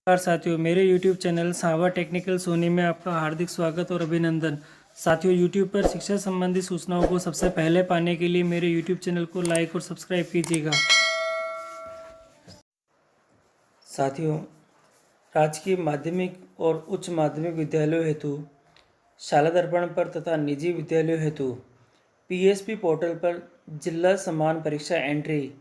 नमस्कार साथियों, मेरे YouTube चैनल सावा टेक्निकल सोनी में आपका हार्दिक स्वागत और अभिनंदन। साथियों, YouTube पर शिक्षा संबंधी सूचनाओं को सबसे पहले पाने के लिए मेरे YouTube चैनल को लाइक और सब्सक्राइब कीजिएगा। साथियों, राजकीय माध्यमिक और उच्च माध्यमिक विद्यालयों हेतु शाला दर्पण पर तथा निजी विद्यालयों हेतु PSP पोर्टल पर जिला समान परीक्षा एंट्री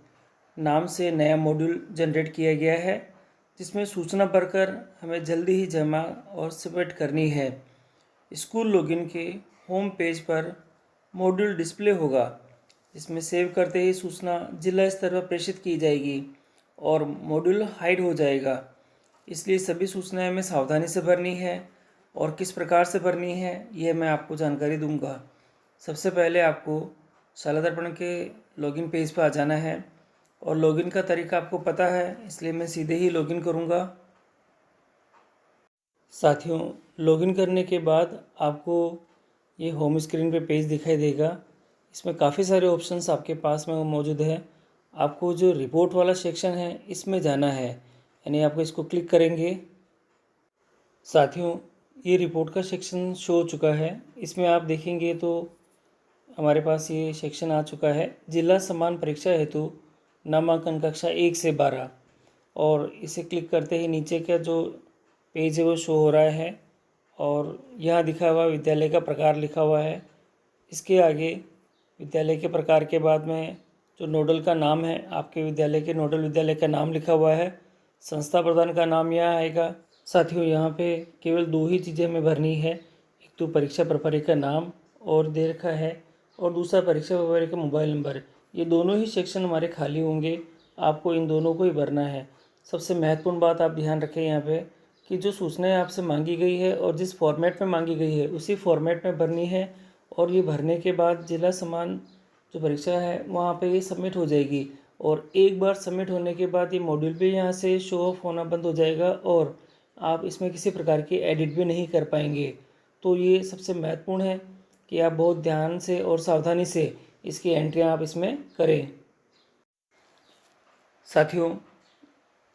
नाम से नया मॉड्यूल जनरेट किया गया है, जिसमें सूचना भरकर हमें जल्दी ही जमा और सबमिट करनी है। स्कूल लॉगिन के होम पेज पर मॉड्यूल डिस्प्ले होगा, जिसमें सेव करते ही सूचना जिला स्तर पर प्रेषित की जाएगी और मॉड्यूल हाइड हो जाएगा। इसलिए सभी सूचनाएं हमें सावधानी से भरनी है और किस प्रकार से भरनी है यह मैं आपको जानकारी दूंगा। सबसे पहले आपको शाला दर्पण के लॉगिन पेज पर आ जाना है और लॉगिन का तरीका आपको पता है, इसलिए मैं सीधे ही लॉगिन करूंगा। साथियों, लॉगिन करने के बाद आपको ये होम स्क्रीन पे पेज दिखाई देगा। इसमें काफ़ी सारे ऑप्शंस आपके पास में मौजूद है। आपको जो रिपोर्ट वाला सेक्शन है इसमें जाना है, यानी आपको इसको क्लिक करेंगे। साथियों, ये रिपोर्ट का सेक्शन शो हो चुका है। इसमें आप देखेंगे तो हमारे पास ये सेक्शन आ चुका है, जिला समान परीक्षा हेतु नामांकन कक्षा 1 से 12, और इसे क्लिक करते ही नीचे का जो पेज है वो शो हो रहा है और यहाँ दिखा हुआ विद्यालय का प्रकार लिखा हुआ है। इसके आगे विद्यालय के प्रकार के बाद में जो नोडल का नाम है, आपके विद्यालय के नोडल विद्यालय का नाम लिखा हुआ है। संस्था प्रधान का नाम यहाँ आएगा। साथियों, यहाँ पे केवल 2 ही चीज़ें हमें भरनी है। एक तो परीक्षा प्रभारी का नाम और दे रखा है, और दूसरा परीक्षा प्रभारी का मोबाइल नंबर। ये दोनों ही सेक्शन हमारे खाली होंगे, आपको इन दोनों को ही भरना है। सबसे महत्वपूर्ण बात आप ध्यान रखें यहाँ पे कि जो सूचनाएं आपसे मांगी गई है और जिस फॉर्मेट में मांगी गई है उसी फॉर्मेट में भरनी है, और ये भरने के बाद जिला समान जो परीक्षा है वहाँ पे ये सबमिट हो जाएगी। और एक बार सबमिट होने के बाद ये मॉड्यूल भी यहाँ से शो ऑफ होना बंद हो जाएगा और आप इसमें किसी प्रकार की एडिट भी नहीं कर पाएंगे। तो ये सबसे महत्वपूर्ण है कि आप बहुत ध्यान से और सावधानी से इसकी एंट्रियाँ आप इसमें करें। साथियों,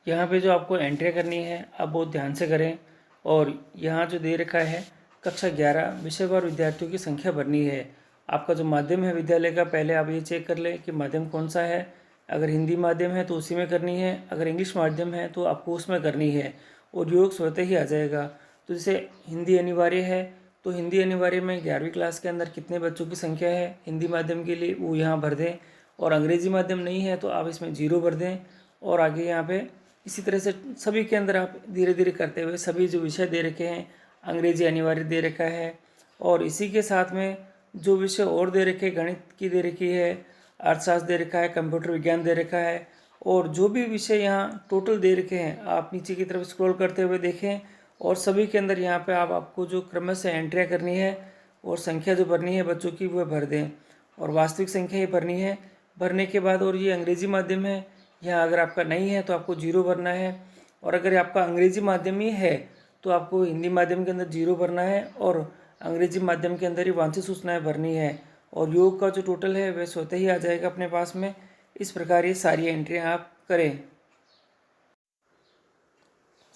यहाँ पे जो आपको एंट्री करनी है आप बहुत ध्यान से करें। और यहाँ जो दे रखा है कक्षा 11 विषयवार विद्यार्थियों की संख्या भरनी है। आपका जो माध्यम है विद्यालय का, पहले आप ये चेक कर लें कि माध्यम कौन सा है। अगर हिंदी माध्यम है तो उसी में करनी है, अगर इंग्लिश माध्यम है तो आपको उसमें करनी है, और योग स्वतः ही आ जाएगा। तो जैसे हिंदी अनिवार्य है तो हिंदी अनिवार्य में 11वीं क्लास के अंदर कितने बच्चों की संख्या है हिंदी माध्यम के लिए वो यहाँ भर दें, और अंग्रेजी माध्यम नहीं है तो आप इसमें 0 भर दें। और आगे यहाँ पे इसी तरह से सभी के अंदर आप धीरे धीरे करते हुए सभी जो विषय दे रखे हैं, अंग्रेजी अनिवार्य दे रखा है, और इसी के साथ में जो विषय और दे रखे, गणित की दे रखी है, अर्थशास्त्र दे रखा है, कंप्यूटर विज्ञान दे रखा है, और जो भी विषय यहाँ टोटल दे रखे हैं आप नीचे की तरफ स्क्रॉल करते हुए देखें, और सभी के अंदर यहाँ पे आपको जो क्रम से एंट्रियाँ करनी है और संख्या जो भरनी है बच्चों की वह भर दें, और वास्तविक संख्या ही भरनी है। भरने के बाद, और ये अंग्रेजी माध्यम है, यहाँ अगर आपका नहीं है तो आपको 0 भरना है, और अगर आपका अंग्रेजी माध्यम ही है तो आपको हिंदी माध्यम के अंदर 0 भरना है और अंग्रेजी माध्यम के अंदर ही वांछित सूचनाएं भरनी है, और योग का जो टोटल है वह स्वतः ही आ जाएगा अपने पास में। इस प्रकार ये सारी एंट्रियाँ आप करें।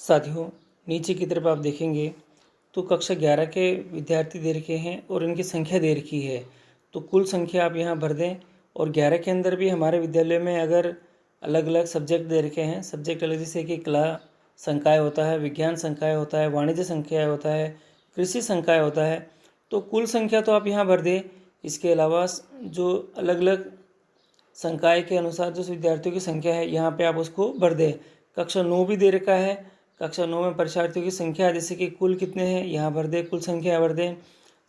साथियों, नीचे की तरफ आप देखेंगे तो कक्षा 11 के विद्यार्थी दे रखे हैं और इनकी संख्या दे रखी है, तो कुल संख्या आप यहाँ भर दें। और 11 के अंदर भी हमारे विद्यालय में अगर अलग अलग सब्जेक्ट दे रखे हैं, सब्जेक्ट अलग जैसे कि कला संकाय होता है, विज्ञान संकाय होता है, वाणिज्य संकाय होता है, कृषि संकाय होता है, तो कुल संख्या तो आप यहाँ भर दें। इसके अलावा जो अलग अलग संकाय के अनुसार जो विद्यार्थियों की संख्या है यहाँ पे आप उसको भर दें। कक्षा 9 भी दे रखा है, कक्षा 9 में परीक्षार्थियों की संख्या जैसे कि कुल कितने हैं यहाँ भर दें, कुल संख्या भर दें।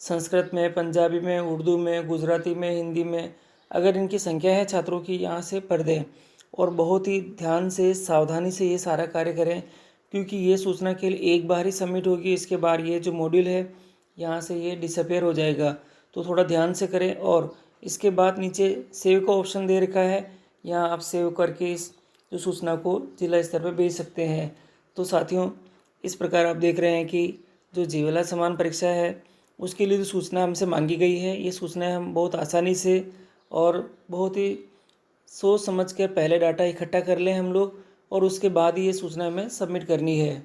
संस्कृत में, पंजाबी में, उर्दू में, गुजराती में, हिंदी में अगर इनकी संख्या है छात्रों की यहाँ से भर दें। और बहुत ही ध्यान से सावधानी से ये सारा कार्य करें, क्योंकि ये सूचना केवल एक बार ही सबमिट होगी। इसके बाद ये जो मॉड्यूल है यहाँ से ये डिसअपेयर हो जाएगा, तो थोड़ा ध्यान से करें। और इसके बाद नीचे सेव का ऑप्शन दे रखा है, यहाँ आप सेव करके इस जो सूचना को जिला स्तर पर भेज सकते हैं। तो साथियों, इस प्रकार आप देख रहे हैं कि जो जिला समान परीक्षा है उसके लिए जो सूचना हमसे मांगी गई है, ये सूचनाएं हम बहुत आसानी से और बहुत ही सोच समझ कर पहले डाटा इकट्ठा कर लें हम लोग, और उसके बाद ही ये सूचना हमें सबमिट करनी है।